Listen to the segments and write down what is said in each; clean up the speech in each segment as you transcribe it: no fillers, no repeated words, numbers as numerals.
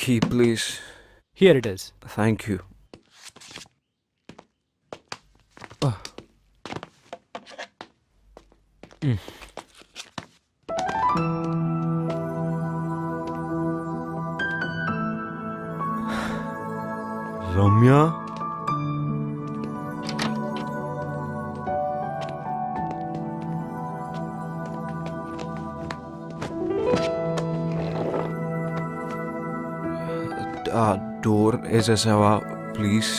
key, please. Here it is. Thank you. Ramya door వేసేసావా please?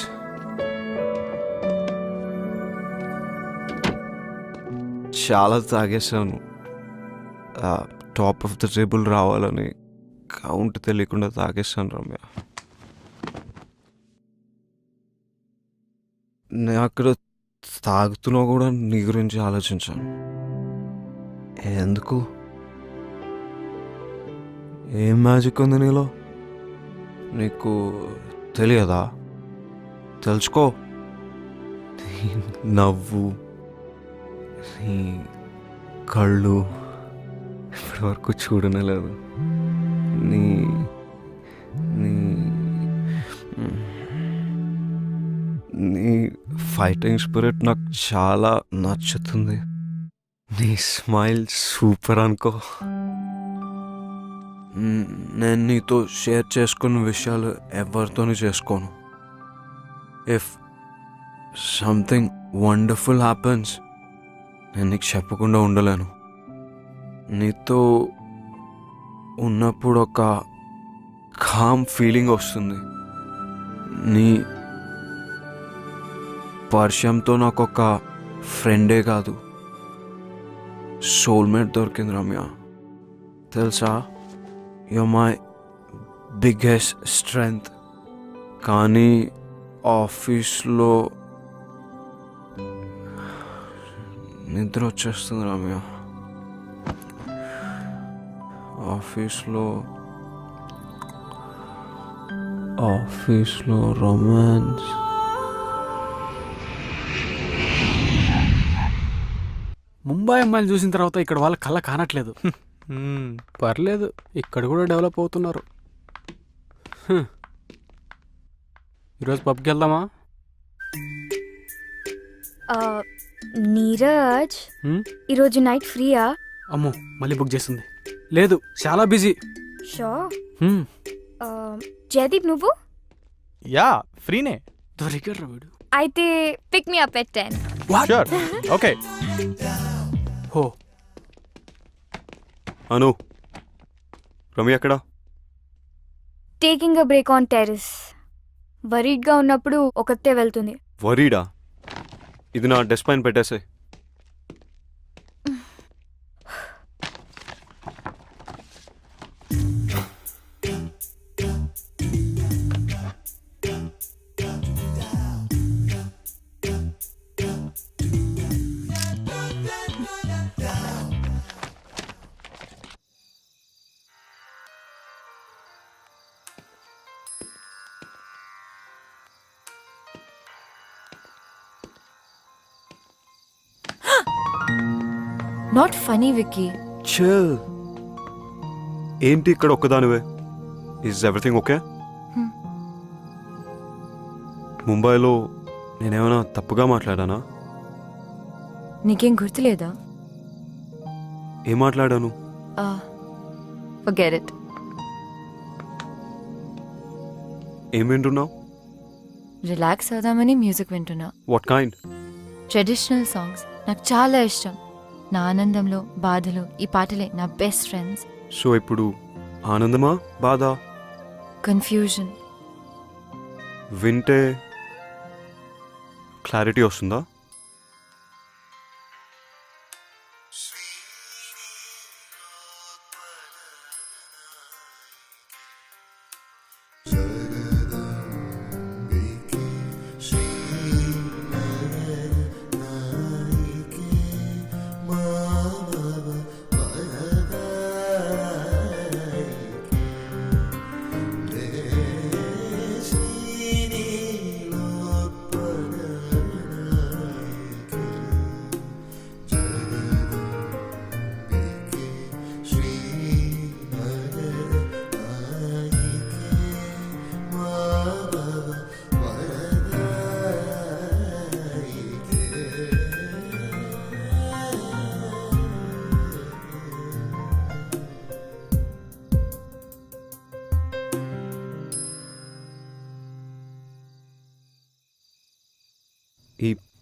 చాలా తాగేసాను. టాప్ ఆఫ్ ద టేబుల్ రావాలని count తెలియకుండా తాగేసాను రమ్య. నేను అక్కడ తాగుతున్నా కూడా నీ గురించి ఆలోచించాను. ఎందుకు? ఏం మ్యాజిక్ ఉంది నీలో? నీకు తెలియదా? తెలుసుకో. నీ నవ్వు, నీ కళ్ళు ఇప్పటి వరకు చూడనలేదు. నీ నీ నీ ఫైటింగ్ స్పిరిట్ నాకు చాలా నచ్చుతుంది. నీ స్మైల్ సూపర్ అనుకో. నేను నీతో షేర్ చేసుకున్న విషయాలు ఎవరితోనూ చేసుకోను. ఇఫ్ సంథింగ్ వండర్ఫుల్ హ్యాపెన్స్ నేను నీకు చెప్పకుండా ఉండలేను. నీతో ఉన్నప్పుడు ఒక కామ్ ఫీలింగ్ వస్తుంది. నీ పరిచయంతో నాకు ఒక ఫ్రెండే కాదు, సోల్మేట్ దొరికింది రమ్య. తెలుసా, you're my biggest strength. కానీ ఆఫీస్లో నిద్ర వచ్చేస్తుంది రమ్య. ఆఫీస్లో రొమాన్స్. ముంబై అమ్మాయిలు చూసిన తర్వాత ఇక్కడ వాళ్ళ కళ్ళ కానట్లేదు. పర్లేదు, ఇక్కడ కూడా డెవలప్ అవుతున్నారు. ఈరోజు పబ్కి వెళ్దామా? నీరజ్, ఈరోజు నైట్ ఫ్రీయా? అమ్మో, మళ్ళీ బుక్ చేస్తుంది. లేదు, చాలా బిజీ. షో. జయదీప్, నువ్వు? యా, ఫ్రీనే. దొరికాడు వీడు. అయితే pick me up at 10. Sure. Okay. హో, అను, రమ్య ఎక్కడా? Taking a break on terrace. వరీడ్గా ఉన్నప్పుడు ఒకతే వెళ్తుంది. వరీడా? ఇది నా డెస్క్ పైన పెట్టేసే. Not funny Vicky. చిల్. ఏంటి ఇక్కడ ఒక్కదానివే? Is everything okay? ముంబైలో నేనేమైనా తప్పుగా మాట్లాడానా? నీకేం గుర్తులేదా? ఏం మాట్లాడాను? Forget it. ఏం వింటున్నావు? రిలాక్స్ అవుదామని మ్యూజిక్ వింటున్నా. What kind? ట్రెడిషనల్ సాంగ్స్ నాకు చాలా ఇష్టం. నా ఆనందంలో, బాధలో ఈ పాటలే నా బెస్ట్ ఫ్రెండ్స్. సో ఇప్పుడు ఆనందమా, బాధ? కన్ఫ్యూజన్. వింటే క్లారిటీ వస్తుందా?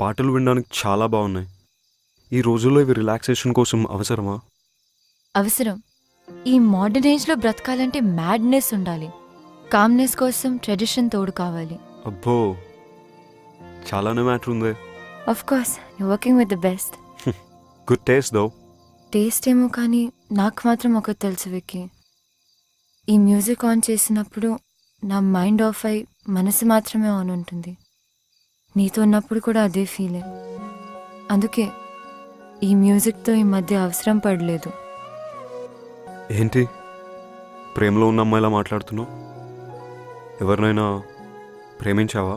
పాటలు వినడానికి చాలా బాగున్నాయి. ఈ రోజుల్లో ఇవి రిలాక్సేషన్ కోసం అవసరమా? అవసరం. ఈ మోడర్న్ ఏజ్లో బ్రతకాలంటే మ్యాడ్నెస్ ఉండాలి. కామ్నెస్ కోసం ట్రెడిషన్ తోడు కావాలి. అబ్బో, చాలానే మ్యాటర్ ఉంది. Of course you working with the best. Good taste though. Taste ఏమో కానీ నాకు మాత్రం ఒకటి తెలుసు విక్కీ. ఈ మ్యూజిక్ ఆన్ చేసినప్పుడు నా మైండ్ ఆఫ్ అయి మనసు మాత్రమే ఆన్ ఉంటుంది. నీతో ఉన్నప్పుడు కూడా అదే ఫీలింగ్. అందుకే ఈ మ్యూజిక్తో ఈ మధ్య అవసరం పడలేదు. ఏంటి ప్రేమలో ఉన్న అమ్మాయిలా మాట్లాడుతున్నావు? ఎవరినైనా ప్రేమించావా?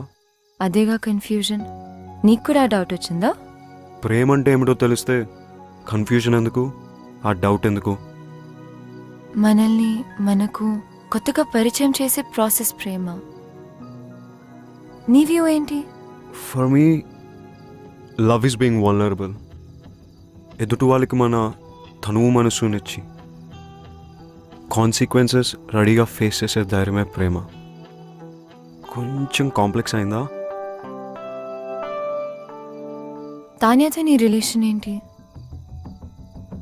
అదేగా కన్ఫ్యూజన్. నీకు కూడా డౌట్ వచ్చిందా? ప్రేమ అంటే ఏమిటో తెలిస్తే కన్ఫ్యూజన్ ఎందుకు, ఆ డౌట్ ఎందుకు? మనల్ని మనకు కొత్తగా పరిచయం చేసే ప్రాసెస్ ప్రేమ. నీ వ్యూ ఏంటి? For me love is being vulnerable. ఎదుటి వాళ్ళకి మన తనువు మనసునిచ్చి కాన్సిక్వెన్సెస్ రెడీగా ఫేస్ చేసే ధైర్యమే ప్రేమ. కొంచెం కాంప్లెక్స్ అయిందా? తాన్యాతో నీ రిలేషన్ ఏంటి?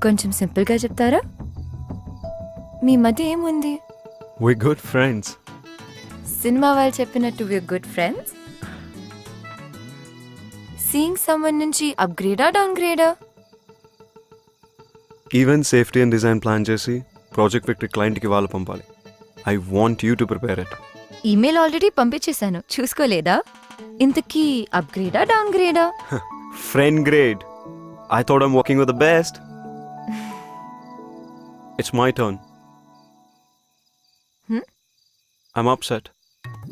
కొంచెం సింపుల్గా చెప్తారా? మీ మధ్య ఏముంది? వి గుడ్ ఫ్రెండ్స్. సినిమా వాళ్ళు చెప్పినట్టు we good friends. Seeing someone నుంచి అప్గ్రేడా డౌన్ గ్రేడా? Event safety and design plan చేసి ప్రాజెక్ట్ విక్టరీ క్లయింట్కి వాళ్ళు పంపాలి. I want you to prepare it. Email already పంపించేశాను, చూసుకోలేదా? ఇంతకీ అప్గ్రేడా డౌన్ గ్రేడా? Friend grade. I thought I'm working with the best. It's my turn. I'm upset.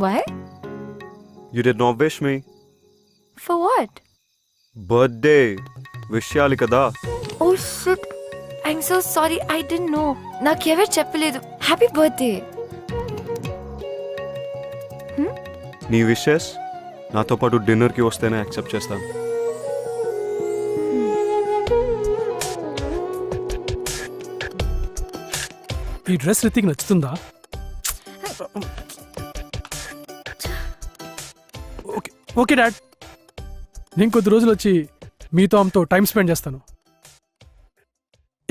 Why? You did not wish me. For what? Birthday. Wish cheyali kada. Oh shit. I'm so sorry. I didn't know. నాకెవరు చెప్పలేదు. Happy birthday. నీ wishes నాతో పాటు డిన్నర్కి వస్తేనే accept చేస్తాను. ఈ dress Ritik నచ్చుతుందా? ఓకే ఓకే డాడ్, నేను కొద్ది రోజులు వచ్చి మీతో ఆమెతో టైం స్పెండ్ చేస్తాను.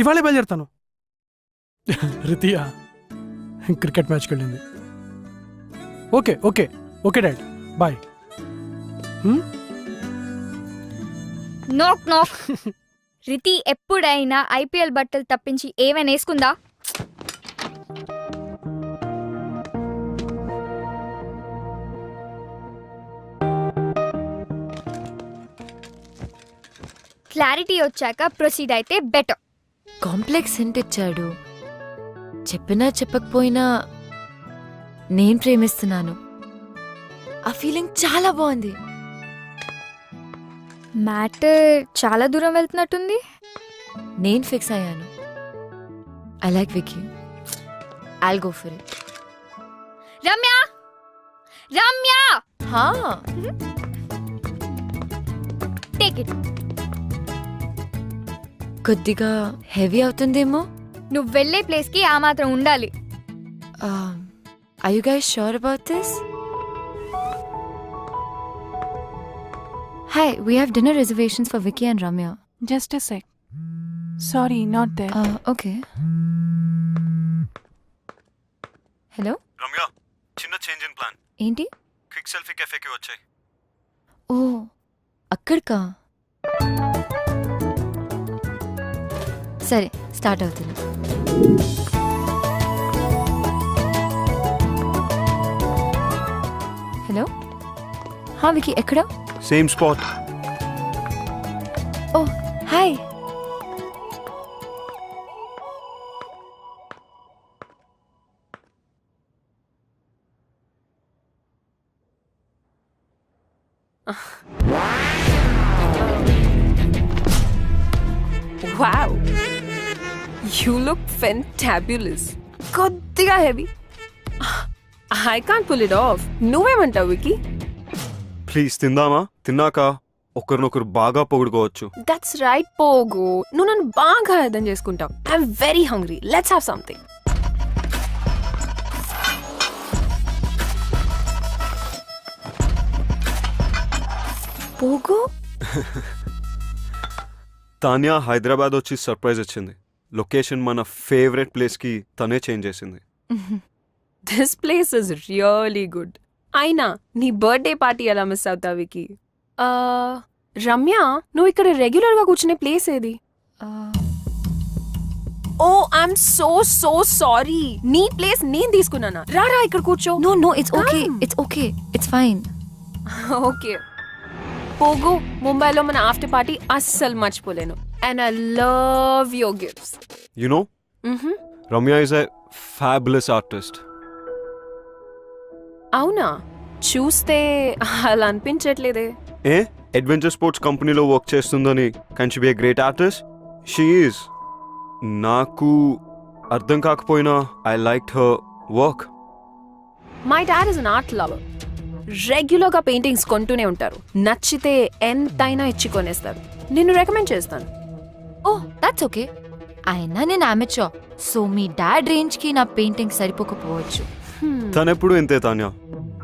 ఇవాళే బయలుదేరుతాను. రితియా క్రికెట్ మ్యాచ్కి వెళ్ళింది. Okay okay okay dad, bye. Knock knock. Riti ఎప్పుడైనా ఐపీఎల్ బట్టలు తప్పించి ఏమైనా వేసుకుందా? క్లారిటీ వచ్చాక ప్రొసీడ్ అయితే బెటర్. కాంప్లెక్స్ హింట్ ఇచ్చాడు. చెప్పినా చెప్పకపోయినా నేను ప్రేమిస్తున్నాను. ఆ ఫీలింగ్ చాలా బాగుంది. మ్యాటర్ చాలా దూరం వెళ్తున్నట్టుంది. నేను ఫిక్స్ అయ్యాను. I like Vicky. I'll go for it. Ramya Ramya హా, టేక్ ఇట్. కొద్దిగా హెవీ అవుతుందేమో. నువ్వు వెళ్ళే ప్లేస్ కి ఆ మాత్రం ఉండాలి. Are you guys sure about this? Hi, we have dinner reservations for Vicky and Ramya. Just a sec. Sorry, not there. Okay. Hello? Ramya, చిన్న చేంజ్ ఇన్ ప్లాన్. ఏంటి? క్విక్ సెల్ఫీ కెఫేకి వచ్చాయి. ఓ, అక్కడికా? సరే, స్టార్ట్ అవుతుంది. హలో, హా వికీ, ఎక్కడ? Same spot. Oh hi. Wow. You look fantabulous. కొద్దిగా heavy. I can't pull it off. నువ్వేమంటావు Vicky? Please తిందామా? తిన్నాక ఒకరినొకరు బాగా పొగుడుకోవచ్చు. That's right, పోగు. నువ్వు నన్ను బాగా అర్థం చేసుకుంటావు. I'm very hungry. Let's have something. పోగు, తాన్యా హైదరాబాద్ వచ్చి సర్ప్రైజ్ ఇచ్చింది. లొకేషన్ మన ఫేవరెట్ ప్లేస్కి తనే చేంజ్ చేసింది. This place is really good. అయినా నీ బర్త్డే పార్టీ ఎలా మిస్ అవుతావు వికి? రమ్య, నువ్వు ఇక్కడ రెగ్యులర్గా కూర్చునే ప్లేస్ ఏది? Oh I'm so so sorry, నీ ప్లేస్ నేను తీసుకున్నానా? రారా ఇక్కడ కూర్చో. No no, it's okay, it's okay, it's fine. Okay Pogu, ముంబైలో మన ఆఫ్టర్ పార్టీ అస్సలు మర్చిపోలేను. And I love your gifts. You know, Ramya is a fabulous artist. అవునా? చూస్తే అలా అనిపించట్లేదే. ఏ అడ్వెంచర్ స్పోర్ట్స్ కంపెనీలో వర్క్ చేస్తుందని can she be a great artist? She is. నాకు అర్థం కాకపోయినా I like her work. My dad is an art lover. రెగ్యులర్గా పెయింటింగ్స్ కొంటూనే ఉంటారు. నచ్చితే ఎంతైనా ఇచ్చి కొనేస్తారు. నిన్ను రికమెండ్ చేస్తాను. Oh that's okay. అయినా నేను అమెచ్యూర్, సో మీ డాడ్ రేంజ్కి నా పెయింటింగ్ సరిపోకపోవచ్చు. తనెప్పుడు ఇంతే తాన్యా,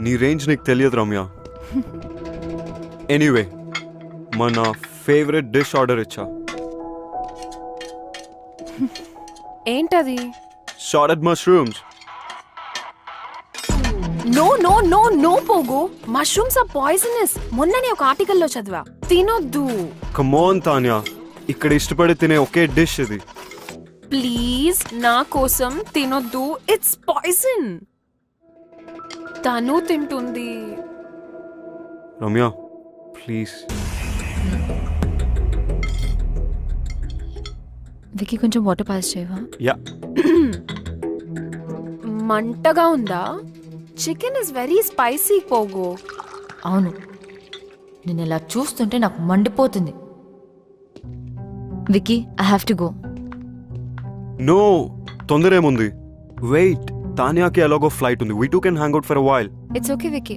నీ రేంజ్ నీకు తెలియదు రమ్య. ఎనీవే, మన ఫేవరెట్ డిష్ ఆర్డర్ ఇచ్చా. ఏంటది? Sauteed mushrooms. No no no no Pogu, mushrooms are poisonous. మొన్ననే ఒక ఆర్టికల్లో చదివా, తినొద్దు. కమ్ ఆన్ తాన్యా, ఇక్కడ ఇష్టపడి తినే ఒకే డిష్ ఇది. ప్లీజ్ నా కోసం తినొద్దు, ఇట్స్ పాయిజన్. తను తింటుంది. రమ్య ప్లీజ్. వికీ కొంచెం వాటర్ పాస్ చేయవా? యా. మంటగా ఉందా? చికెన్ ఇస్ వెరీ స్పైసీ పోగు. అవును, నేను ఇలా చూస్తుంటే నాకు మండిపోతుంది. Vicky, I have to go. No, తొందర ఏముంది? వెయిట్, తాన్యాకి ఎలాగో ఫ్లైట్ ఉంది. We two can hang out for a while. It's okay Vicky,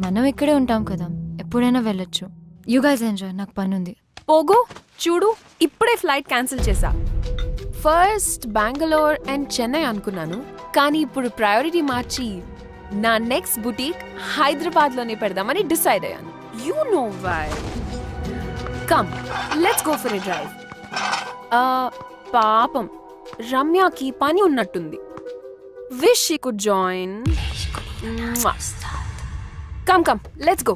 మనం ఇక్కడే ఉంటాం కదా, ఎప్పుడైనా వెళ్ళొచ్చు. యూ గైస్ ఎంజాయ్, నాకు పని ఉంది. పోగు చూడు, ఇప్పుడే ఫ్లైట్ క్యాన్సిల్ చేశా. ఫస్ట్ బెంగళూరు అండ్ చెన్నై అనుకున్నాను, కానీ ఇప్పుడు ప్రయారిటీ మార్చి నా నెక్స్ట్ బుటీక్ హైదరాబాద్లోనే పెడదామని డిసైడ్ అయ్యాను. You know why. Come let's go for a drive. పాపం రమ్యకి పని ఉన్నట్టుంది. Wish she could join. Come come let's go.